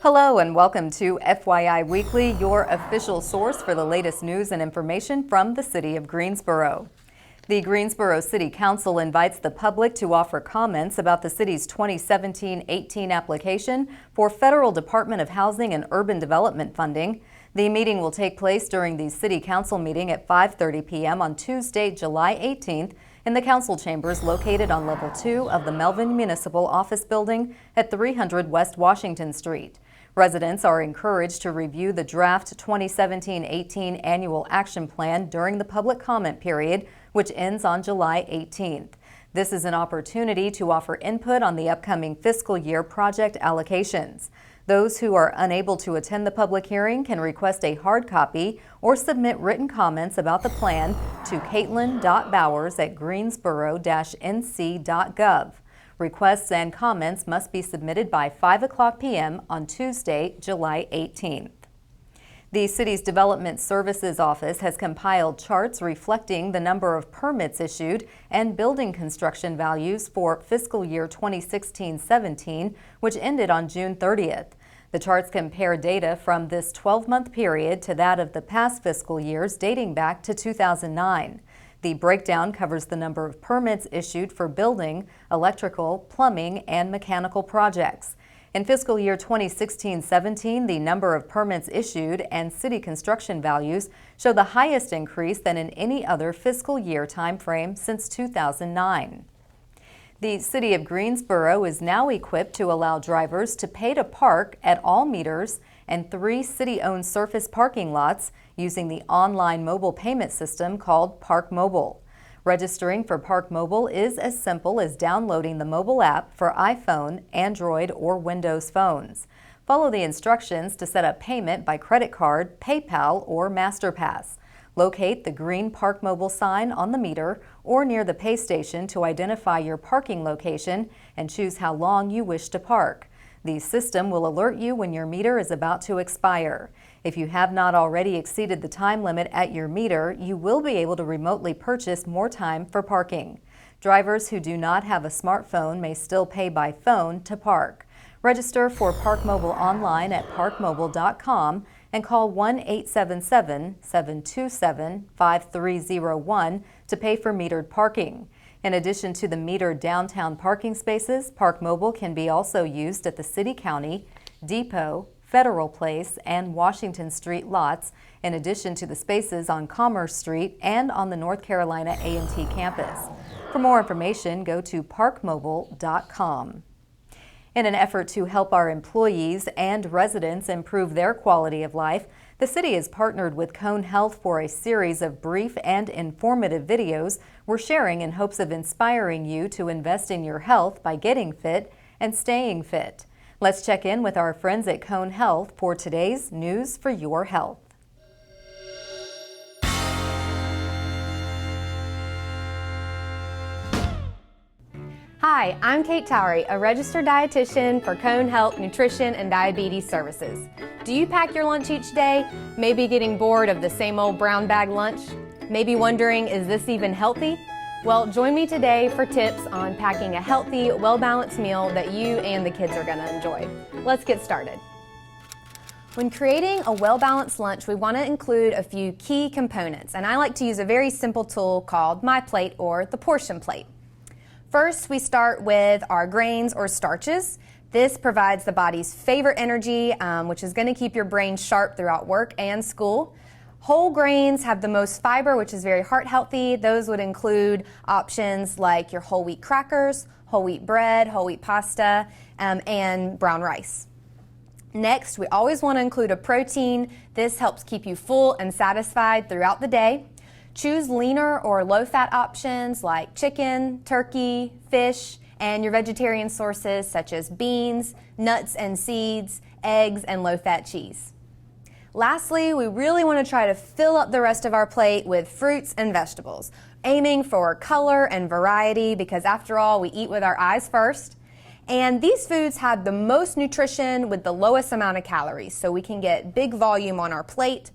Hello and welcome to FYI Weekly, your official source for the latest news and information from the city of Greensboro. The Greensboro City Council invites the public to offer comments about the city's 2017-18 application for Federal Department of Housing and Urban Development funding. The meeting will take place during the City Council meeting at 5:30 p.m. on Tuesday, July 18th in the council chambers located on level 2 of the Melvin Municipal Office Building at 300 West Washington Street. Residents are encouraged to review the draft 2017-18 Annual Action Plan during the public comment period, which ends on July 18th. This is an opportunity to offer input on the upcoming fiscal year project allocations. Those who are unable to attend the public hearing can request a hard copy or submit written comments about the plan to caitlin.bowers@greensboro-nc.gov. Requests and comments must be submitted by 5 p.m. on Tuesday, July 18th. The city's Development Services Office has compiled charts reflecting the number of permits issued and building construction values for fiscal year 2016-17, which ended on June 30th. The charts compare data from this 12-month period to that of the past fiscal years dating back to 2009. The breakdown covers the number of permits issued for building, electrical, plumbing, and mechanical projects. In fiscal year 2016-17, the number of permits issued and city construction values show the highest increase than in any other fiscal year timeframe since 2009. The city of Greensboro is now equipped to allow drivers to pay to park at all meters and 3 city-owned surface parking lots using the online mobile payment system called Park Mobile. Registering for Park Mobile is as simple as downloading the mobile app for iPhone, Android, or Windows phones. Follow the instructions to set up payment by credit card, PayPal, or MasterPass. Locate the green Park Mobile sign on the meter or near the pay station to identify your parking location and choose how long you wish to park. The system will alert you when your meter is about to expire. If you have not already exceeded the time limit at your meter, you will be able to remotely purchase more time for parking. Drivers who do not have a smartphone may still pay by phone to park. Register for Park Mobile online at parkmobile.com and call 1-877-727-5301 to pay for metered parking. In addition to the metered downtown parking spaces, Park Mobile can be also used at the City County, Depot, Federal Place, and Washington Street lots, in addition to the spaces on Commerce Street and on the North Carolina A&T campus. For more information, go to parkmobile.com. In an effort to help our employees and residents improve their quality of life, the city has partnered with Cone Health for a series of brief and informative videos we're sharing in hopes of inspiring you to invest in your health by getting fit and staying fit. Let's check in with our friends at Cone Health for today's News for Your Health. Hi, I'm Kate Towery, a registered dietitian for Cone Health Nutrition and Diabetes Services. Do you pack your lunch each day? Maybe getting bored of the same old brown bag lunch? Maybe wondering, is this even healthy? Well, join me today for tips on packing a healthy, well-balanced meal that you and the kids are going to enjoy. Let's get started. When creating a well-balanced lunch, we want to include a few key components, and I like to use a very simple tool called My Plate or the Portion Plate. First, we start with our grains or starches. This provides the body's favorite energy, which is going to keep your brain sharp throughout work and school. Whole grains have the most fiber, which is very heart healthy. Those would include options like your whole wheat crackers, whole wheat bread, whole wheat pasta, and brown rice. Next, we always want to include a protein. This helps keep you full and satisfied throughout the day. Choose leaner or low-fat options like chicken, turkey, fish, and your vegetarian sources such as beans, nuts and seeds, eggs, and low-fat cheese. Lastly, we really want to try to fill up the rest of our plate with fruits and vegetables, aiming for color and variety because after all, we eat with our eyes first. And these foods have the most nutrition with the lowest amount of calories, so we can get big volume on our plate.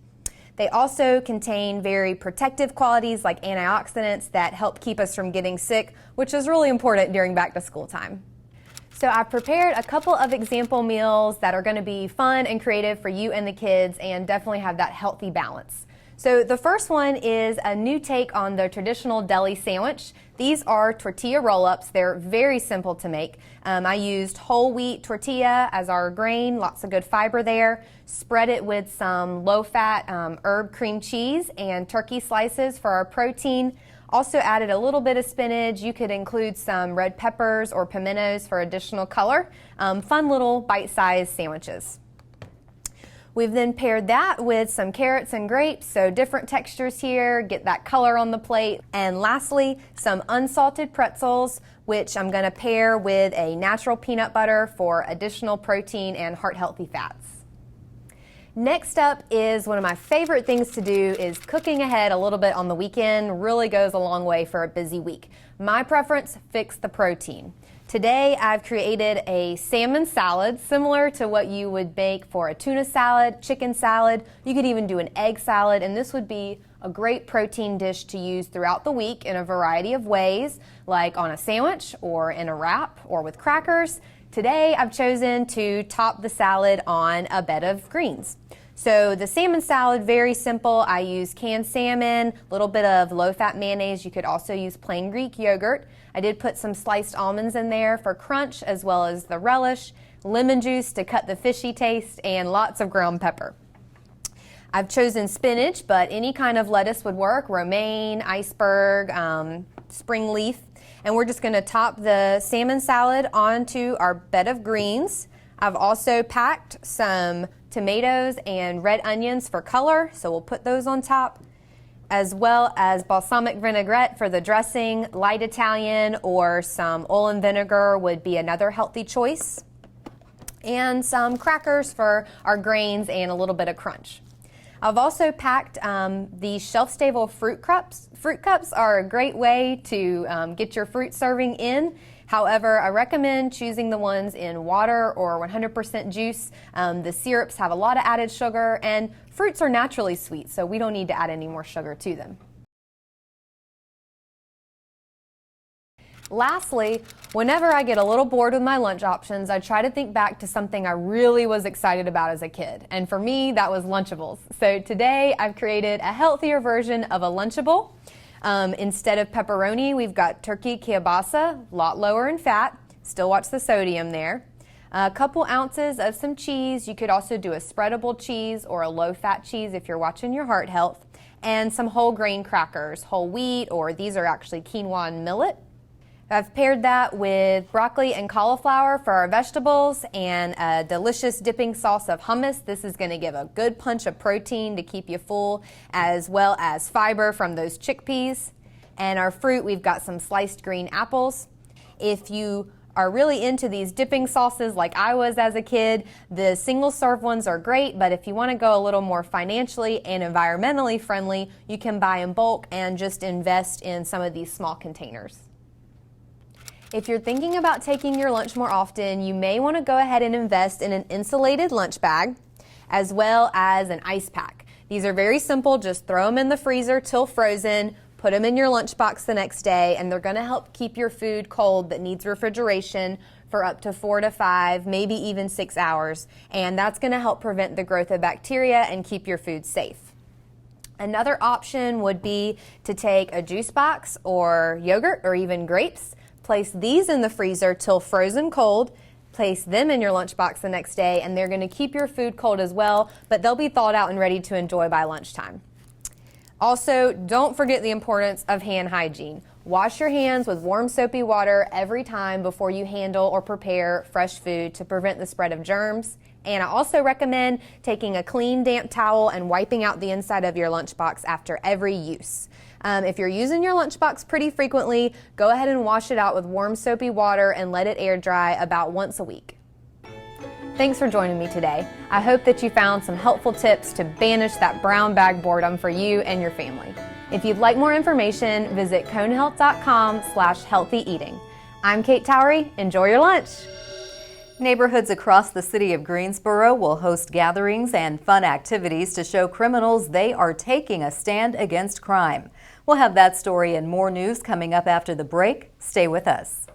They also contain very protective qualities like antioxidants that help keep us from getting sick, which is really important during back to school time. So I've prepared a couple of example meals that are going to be fun and creative for you and the kids and definitely have that healthy balance. So the first one is a new take on the traditional deli sandwich. These are tortilla roll-ups. They're very simple to make. I used whole wheat tortilla as our grain, lots of good fiber there. Spread it with some low-fat herb cream cheese and turkey slices for our protein. Also added a little bit of spinach. You could include some red peppers or pimentos for additional color. Fun little bite-sized sandwiches. We've then paired that with some carrots and grapes, so different textures here, get that color on the plate. And lastly, some unsalted pretzels, which I'm going to pair with a natural peanut butter for additional protein and heart-healthy fats. Next up is one of my favorite things to do is cooking ahead a little bit on the weekend. Really goes a long way for a busy week. My preference, fix the protein. Today I've created a salmon salad similar to what you would make for a tuna salad, chicken salad. You could even do an egg salad, and this would be a great protein dish to use throughout the week in a variety of ways, like on a sandwich or in a wrap or with crackers. Today I've chosen to top the salad on a bed of greens. So the salmon salad, very simple. I use canned salmon, a little bit of low-fat mayonnaise. You could also use plain Greek yogurt. I did put some sliced almonds in there for crunch as well as the relish, lemon juice to cut the fishy taste, and lots of ground pepper. I've chosen spinach, but any kind of lettuce would work, romaine, iceberg, spring leaf. And we're just going to top the salmon salad onto our bed of greens. I've also packed some tomatoes and red onions for color, so we'll put those on top, as well as balsamic vinaigrette for the dressing. Light Italian or some oil and vinegar would be another healthy choice. And some crackers for our grains and a little bit of crunch. I've also packed these shelf-stable fruit cups. Fruit cups are a great way to get your fruit serving in. However, I recommend choosing the ones in water or 100% juice. The syrups have a lot of added sugar, and fruits are naturally sweet, so we don't need to add any more sugar to them. Lastly, whenever I get a little bored with my lunch options, I try to think back to something I really was excited about as a kid. And for me, that was Lunchables. So today I've created a healthier version of a Lunchable. Instead of pepperoni, we've got turkey kielbasa, a lot lower in fat. Still watch the sodium there. A couple ounces of some cheese. You could also do a spreadable cheese or a low-fat cheese if you're watching your heart health. And some whole grain crackers, whole wheat, or these are actually quinoa and millet. I've paired that with broccoli and cauliflower for our vegetables and a delicious dipping sauce of hummus. This is going to give a good punch of protein to keep you full, as well as fiber from those chickpeas. And our fruit, we've got some sliced green apples. If you are really into these dipping sauces like I was as a kid, the single serve ones are great, but if you want to go a little more financially and environmentally friendly, you can buy in bulk and just invest in some of these small containers. If you're thinking about taking your lunch more often, you may want to go ahead and invest in an insulated lunch bag as well as an ice pack. These are very simple. Just throw them in the freezer till frozen, put them in your lunchbox the next day, and they're going to help keep your food cold that needs refrigeration for up to 4 to 5, maybe even 6 hours. And that's going to help prevent the growth of bacteria and keep your food safe. Another option would be to take a juice box or yogurt or even grapes. Place these in the freezer till frozen cold, place them in your lunchbox the next day, and they're going to keep your food cold as well, but they'll be thawed out and ready to enjoy by lunchtime. Also, don't forget the importance of hand hygiene. Wash your hands with warm soapy water every time before you handle or prepare fresh food to prevent the spread of germs. And I also recommend taking a clean, damp towel and wiping out the inside of your lunchbox after every use. If you're using your lunchbox pretty frequently, go ahead and wash it out with warm soapy water and let it air dry about once a week. Thanks for joining me today. I hope that you found some helpful tips to banish that brown bag boredom for you and your family. If you'd like more information, visit conehealth.com/healthy eating. I'm Kate Towery. Enjoy your lunch. Neighborhoods across the city of Greensboro will host gatherings and fun activities to show criminals they are taking a stand against crime. We'll have that story and more news coming up after the break. Stay with us.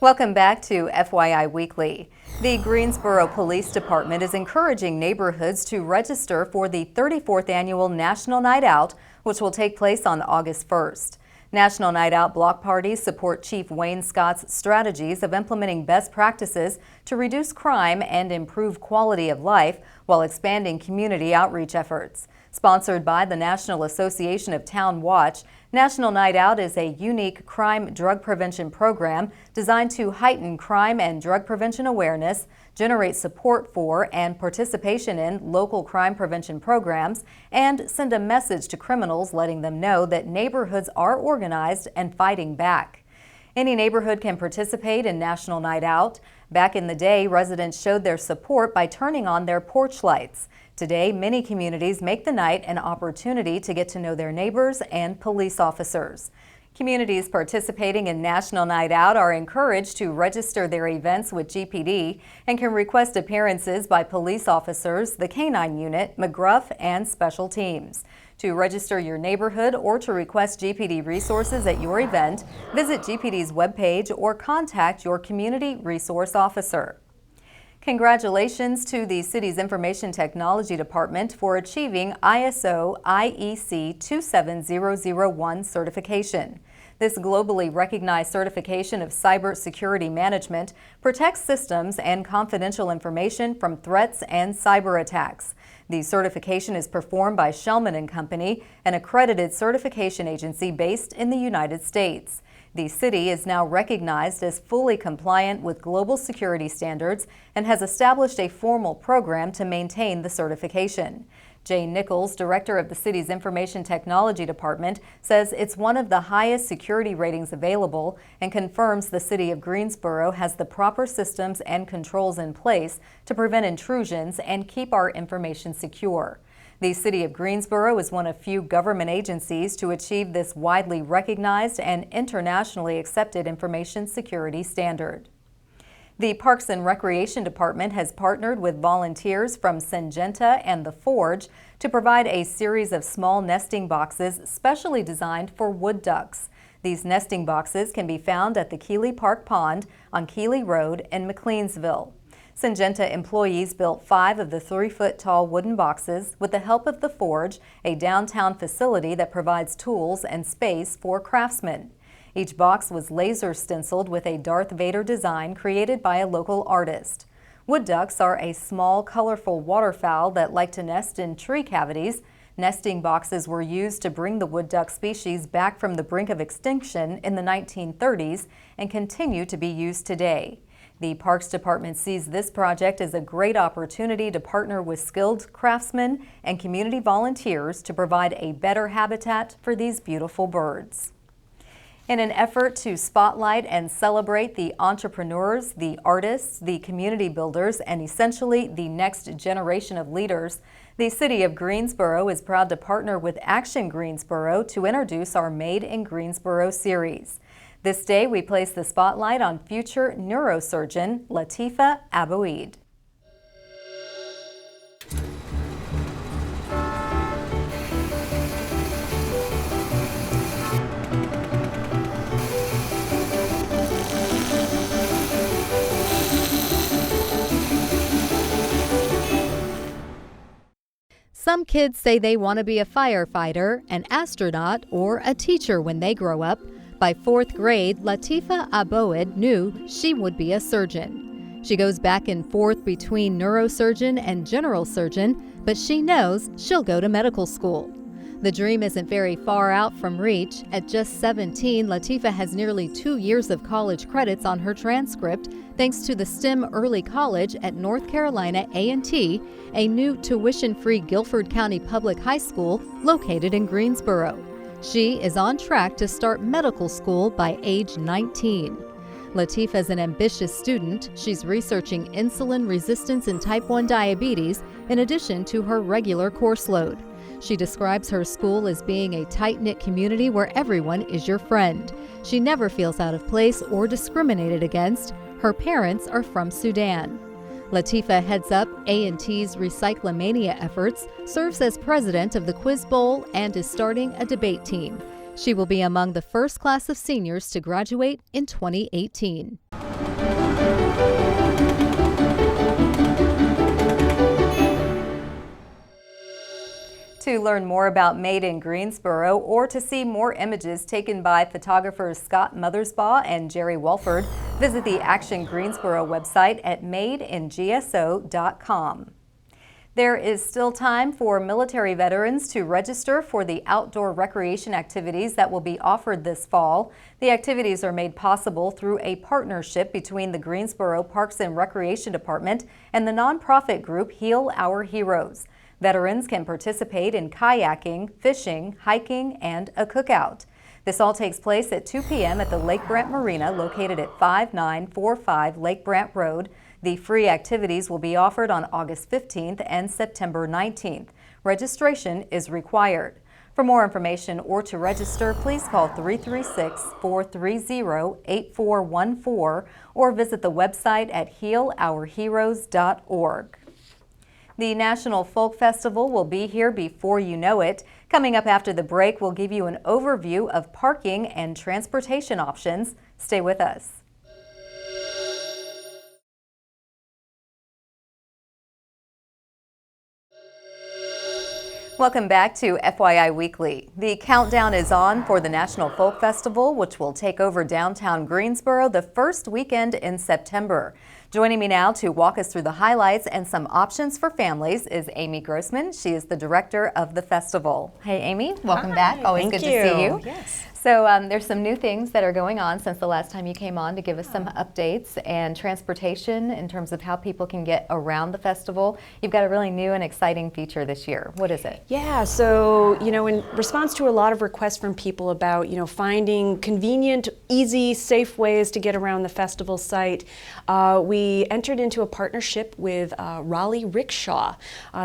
Welcome back to FYI Weekly. The Greensboro Police Department is encouraging neighborhoods to register for the 34th Annual National Night Out, which will take place on August 1st. National Night Out block parties support Chief Wayne Scott's strategies of implementing best practices to reduce crime and improve quality of life while expanding community outreach efforts. Sponsored by the National Association of Town Watch, National Night Out is a unique crime drug prevention program designed to heighten crime and drug prevention awareness, generate support for and participation in local crime prevention programs, and send a message to criminals letting them know that neighborhoods are organized and fighting back. Any neighborhood can participate in National Night Out. Back in the day, residents showed their support by turning on their porch lights. Today, many communities make the night an opportunity to get to know their neighbors and police officers. Communities participating in National Night Out are encouraged to register their events with GPD and can request appearances by police officers, the K-9 unit, McGruff, and special teams. To register your neighborhood or to request GPD resources at your event, visit GPD's webpage or contact your community resource officer. Congratulations to the city's Information Technology Department for achieving ISO IEC 27001 certification. This globally recognized certification of cybersecurity management protects systems and confidential information from threats and cyber attacks. The certification is performed by Shellman & Company, an accredited certification agency based in the United States. The city is now recognized as fully compliant with global security standards and has established a formal program to maintain the certification. Jay Nichols, director of the city's Information Technology Department, says it's one of the highest security ratings available and confirms the city of Greensboro has the proper systems and controls in place to prevent intrusions and keep our information secure. The City of Greensboro is one of few government agencies to achieve this widely recognized and internationally accepted information security standard. The Parks and Recreation Department has partnered with volunteers from Syngenta and The Forge to provide a series of small nesting boxes specially designed for wood ducks. These nesting boxes can be found at the Keeley Park Pond on Keeley Road in McLeansville. Syngenta employees built 5 of the 3-foot-tall wooden boxes with the help of The Forge, a downtown facility that provides tools and space for craftsmen. Each box was laser stenciled with a Darth Vader design created by a local artist. Wood ducks are a small, colorful waterfowl that like to nest in tree cavities. Nesting boxes were used to bring the wood duck species back from the brink of extinction in the 1930s and continue to be used today. The Parks Department sees this project as a great opportunity to partner with skilled craftsmen and community volunteers to provide a better habitat for these beautiful birds. In an effort to spotlight and celebrate the entrepreneurs, the artists, the community builders, and essentially the next generation of leaders, the City of Greensboro is proud to partner with Action Greensboro to introduce our Made in Greensboro series. This day, we place the spotlight on future neurosurgeon Latifa Abouid. Some kids say they want to be a firefighter, an astronaut, or a teacher when they grow up. By 4th grade, Latifa Abouid knew she would be a surgeon. She goes back and forth between neurosurgeon and general surgeon, but she knows she'll go to medical school. The dream isn't very far out from reach. At just 17, Latifa has nearly 2 years of college credits on her transcript, thanks to the STEM Early College at North Carolina A&T, a new tuition-free Guilford County Public High School located in Greensboro. She is on track to start medical school by age 19. Latifa is an ambitious student. She's researching insulin resistance and type 1 diabetes in addition to her regular course load. She describes her school as being a tight-knit community where everyone is your friend. She never feels out of place or discriminated against. Her parents are from Sudan. Latifa heads up A&T's Recyclomania efforts, serves as president of the Quiz Bowl, and is starting a debate team. She will be among the first class of seniors to graduate in 2018. To learn more about Made in Greensboro or to see more images taken by photographers Scott Mothersbaugh and Jerry Walford, visit the Action Greensboro website at madeingso.com. There is still time for military veterans to register for the outdoor recreation activities that will be offered this fall. The activities are made possible through a partnership between the Greensboro Parks and Recreation Department and the nonprofit group Heal Our Heroes. Veterans can participate in kayaking, fishing, hiking, and a cookout. This all takes place at 2 p.m. at the Lake Brandt Marina located at 5945 Lake Brandt Road. The free activities will be offered on August 15th and September 19th. Registration is required. For more information or to register, please call 336-430-8414 or visit the website at healourheroes.org. The National Folk Festival will be here before you know it. Coming up after the break, we'll give you an overview of parking and transportation options. Stay with us. Welcome back to FYI Weekly. The countdown is on for the National Folk Festival, which will take over downtown Greensboro the first weekend in September. Joining me now to walk us through the highlights and some options for families is Amy Grossman. She is the director of the festival. Hey, Amy, welcome back. Always good to see you. Yes. So there's some new things that are going on since the last time you came on to give us some updates and transportation in terms of how people can get around the festival. You've got a really new and exciting feature this year. What is it? Yeah, so, in response to a lot of requests from people about, finding convenient, easy, safe ways to get around the festival site, we entered into a partnership with Raleigh Rickshaw.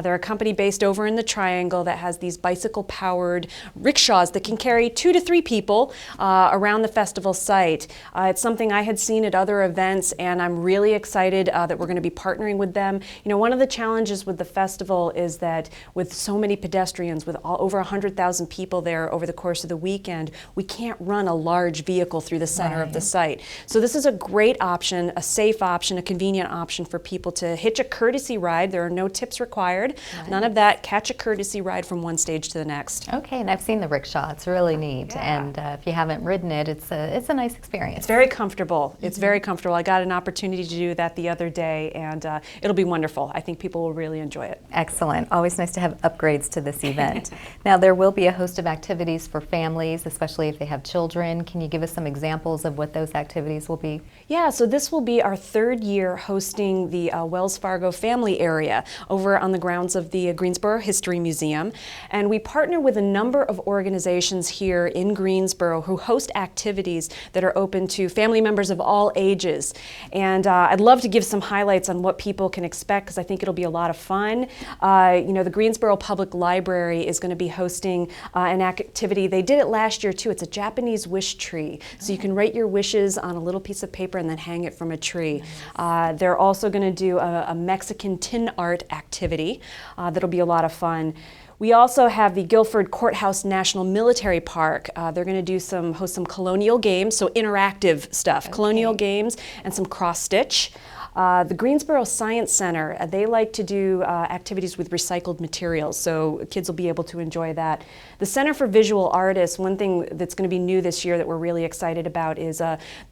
They're a company based over in the Triangle that has these bicycle-powered rickshaws that can carry 2 to 3 people around the festival site. It's something I had seen at other events, and I'm really excited that we're going to be partnering with them. One of the challenges with the festival is that with so many pedestrians, with over 100,000 people there over the course of the weekend, we can't run a large vehicle through the center of the site. So this is a great option, a safe option, a convenient option for people to hitch a courtesy ride. There are no tips required. None of that. Catch a courtesy ride from one stage to the next. Okay, and I've seen the rickshaw. It's really neat. And if you haven't ridden it, it's a nice experience. It's very comfortable. It's very comfortable. I got an opportunity to do that the other day, and it'll be wonderful. I think people will really enjoy it. Excellent. Always nice to have upgrades to this event. Now, there will be a host of activities for families, especially if they have children. Can you give us some examples of what those activities will be? Yeah, so this will be our 3rd year hosting the Wells Fargo Family Area over on the grounds of the Greensboro History Museum. And we partner with a number of organizations here in Greensboro who host activities that are open to family members of all ages. And I'd love to give some highlights on what people can expect because I think it'll be a lot of fun. The Greensboro Public Library is going to be hosting an activity. They did it last year too. It's a Japanese wish tree. So you can write your wishes on a little piece of paper and then hang it from a tree. They're also going to do a Mexican tin art activity that'll be a lot of fun. We also have the Guilford Courthouse National Military Park. They're going to host some colonial games, so interactive stuff, colonial games and some cross-stitch. The Greensboro Science Center, they like to do activities with recycled materials, so kids will be able to enjoy that. The Center for Visual Artists, one thing that's going to be new this year that we're really excited about is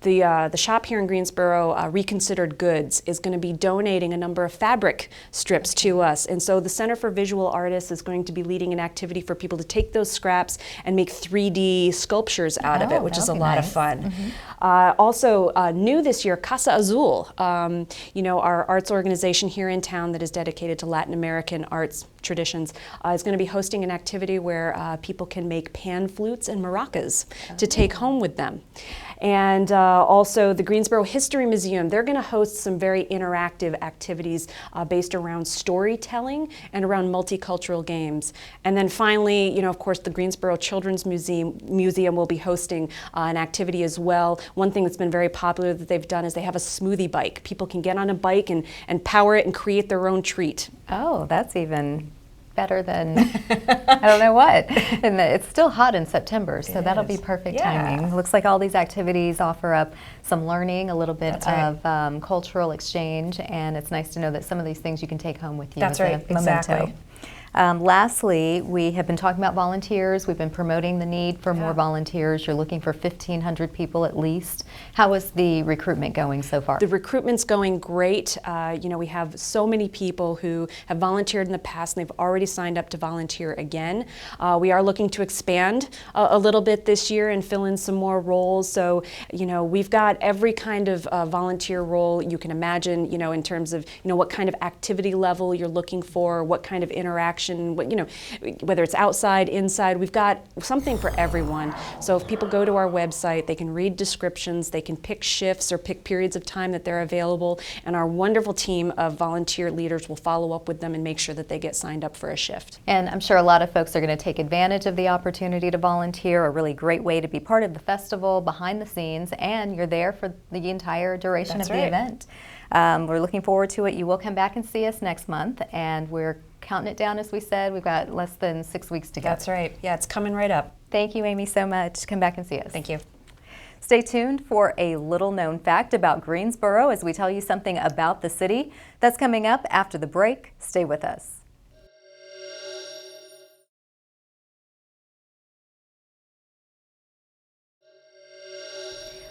the shop here in Greensboro, Reconsidered Goods, is going to be donating a number of fabric strips to us. And so the Center for Visual Artists is going to be leading an activity for people to take those scraps and make 3D sculptures out of it, which is a lot of fun. Also, new this year, Casa Azul. Our arts organization here in town that is dedicated to Latin American arts traditions is going to be hosting an activity where people can make pan flutes and maracas to take home with them. And also the Greensboro History Museum, they're going to host some very interactive activities based around storytelling and around multicultural games. And then finally, of course, the Greensboro Children's Museum will be hosting an activity as well. One thing that's been very popular that they've done is they have a smoothie bike. People can get on a bike and power it and create their own treat. Oh, that's even better than I don't know what. And it's still hot in September, so that'll be perfect timing. Looks like all these activities offer up some learning, a little bit of cultural exchange, and it's nice to know that some of these things you can take home with you as a memento. Lastly, we have been talking about volunteers. We've been promoting the need for more volunteers. You're looking for 1,500 people at least. How is the recruitment going so far? The recruitment's going great. We have so many people who have volunteered in the past and they've already signed up to volunteer again. We are looking to expand a little bit this year and fill in some more roles. So, we've got every kind of volunteer role you can imagine, in terms of, what kind of activity level you're looking for, what kind of interaction, whether it's outside, inside, we've got something for everyone. So if people go to our website, they can read descriptions, they can pick shifts or pick periods of time that they're available, and our wonderful team of volunteer leaders will follow up with them and make sure that they get signed up for a shift. And I'm sure a lot of folks are going to take advantage of the opportunity to volunteer, a really great way to be part of the festival behind the scenes, and you're there for the entire duration of the event. We're looking forward to it. You will come back and see us next month, and we're counting it down, as we said. We've got less than 6 weeks to go. That's right. Yeah, it's coming right up. Thank you, Amy, so much. Come back and see us. Thank you. Stay tuned for a little known fact about Greensboro as we tell you something about the city. That's coming up after the break. Stay with us.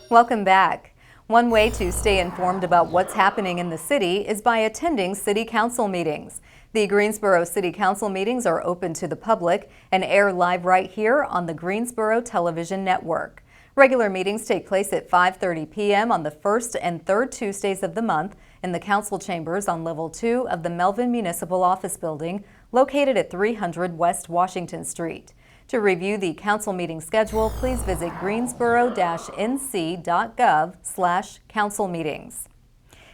Welcome back. One way to stay informed about what's happening in the city is by attending city council meetings. The Greensboro City Council meetings are open to the public and air live right here on the Greensboro Television Network. Regular meetings take place at 5:30 p.m. on the first and third Tuesdays of the month in the council chambers on level 2 of the Melvin Municipal Office Building, located at 300 West Washington Street. To review the council meeting schedule, please visit greensboro-nc.gov/council meetings.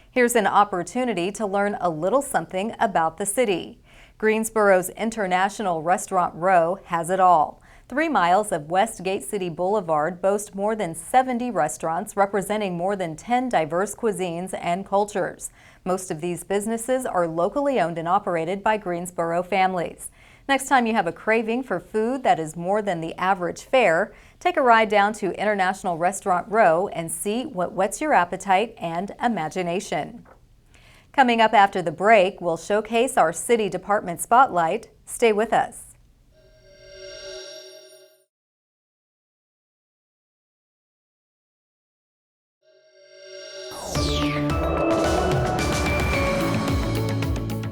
Here's an opportunity to learn a little something about the city. Greensboro's International Restaurant Row has it all. 3 miles of West Gate City Boulevard boast more than 70 restaurants representing more than 10 diverse cuisines and cultures. Most of these businesses are locally owned and operated by Greensboro families. Next time you have a craving for food that is more than the average fare, take a ride down to International Restaurant Row and see what whets your appetite and imagination. Coming up after the break, we'll showcase our City Department Spotlight. Stay with us.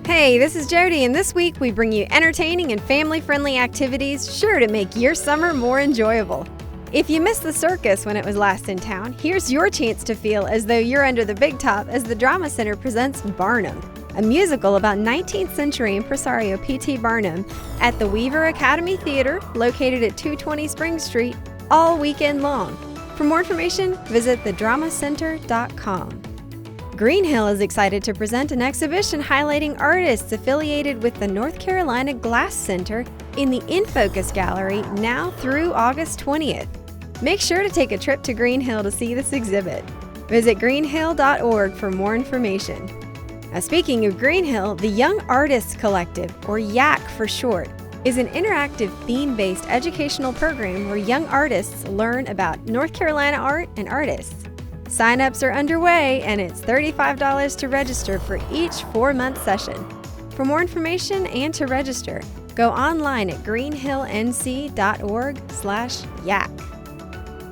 Hey, this is Jody, and this week we bring you entertaining and family-friendly activities sure to make your summer more enjoyable. If you missed the circus when it was last in town, here's your chance to feel as though you're under the big top as the Drama Center presents Barnum, a musical about 19th century impresario P.T. Barnum at the Weaver Academy Theater, located at 220 Spring Street, all weekend long. For more information, visit thedramacenter.com. Green Hill is excited to present an exhibition highlighting artists affiliated with the North Carolina Glass Center in the In Focus Gallery now through August 20th. Make sure to take a trip to Green Hill to see this exhibit. Visit greenhill.org for more information. Now, speaking of Green Hill, the Young Artists Collective, or YAC for short, is an interactive theme-based educational program where young artists learn about North Carolina art and artists. Sign-ups are underway, and it's $35 to register for each 4-month session. For more information and to register, go online at greenhillnc.org/yak.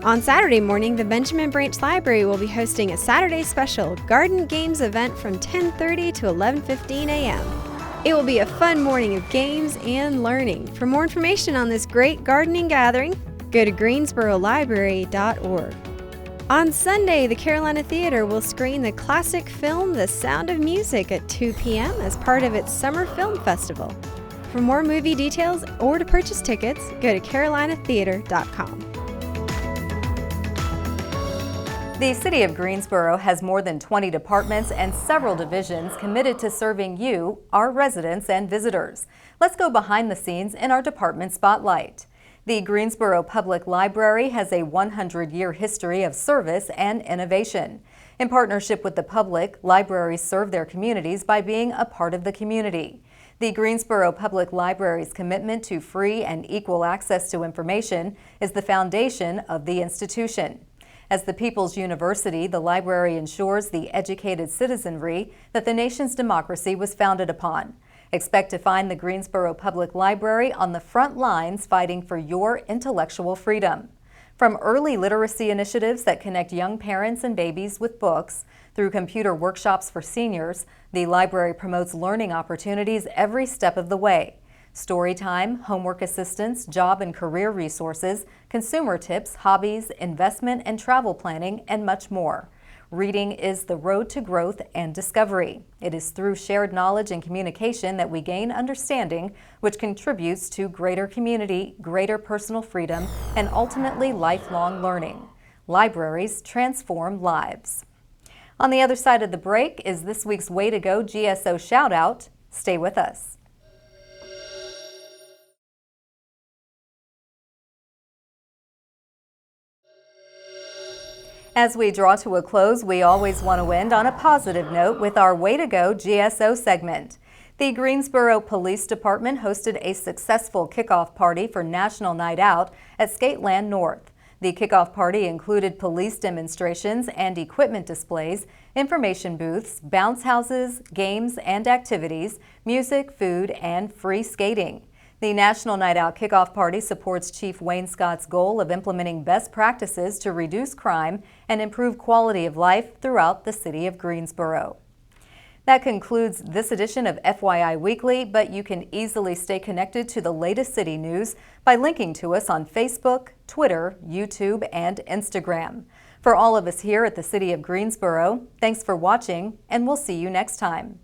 On Saturday morning, the Benjamin Branch Library will be hosting a Saturday special garden games event from 10:30 to 11:15 a.m. It will be a fun morning of games and learning. For more information on this great gardening gathering, go to greensborolibrary.org. On Sunday, the Carolina Theater will screen the classic film The Sound of Music at 2 p.m. as part of its Summer Film Festival. For more movie details or to purchase tickets, go to carolinatheater.com. The City of Greensboro has more than 20 departments and several divisions committed to serving you, our residents and visitors. Let's go behind the scenes in our department spotlight. The Greensboro Public Library has a 100-year history of service and innovation. In partnership with the public, libraries serve their communities by being a part of the community. The Greensboro Public Library's commitment to free and equal access to information is the foundation of the institution. As the People's University, the library ensures the educated citizenry that the nation's democracy was founded upon. Expect to find the Greensboro Public Library on the front lines fighting for your intellectual freedom. From early literacy initiatives that connect young parents and babies with books, through computer workshops for seniors, the library promotes learning opportunities every step of the way. Story time, homework assistance, job and career resources, consumer tips, hobbies, investment and travel planning, and much more. Reading is the road to growth and discovery. It is through shared knowledge and communication that we gain understanding, which contributes to greater community, greater personal freedom, and ultimately lifelong learning. Libraries transform lives. On the other side of the break is this week's Way to Go GSO Shoutout. Stay with us. As we draw to a close, we always want to end on a positive note with our Way to Go GSO segment. The Greensboro Police Department hosted a successful kickoff party for National Night Out at Skateland North. The kickoff party included police demonstrations and equipment displays, information booths, bounce houses, games and activities, music, food, and free skating. The National Night Out Kickoff Party supports Chief Wayne Scott's goal of implementing best practices to reduce crime and improve quality of life throughout the city of Greensboro. That concludes this edition of FYI Weekly, but you can easily stay connected to the latest city news by linking to us on Facebook, Twitter, YouTube, and Instagram. For all of us here at the City of Greensboro, thanks for watching, and we'll see you next time.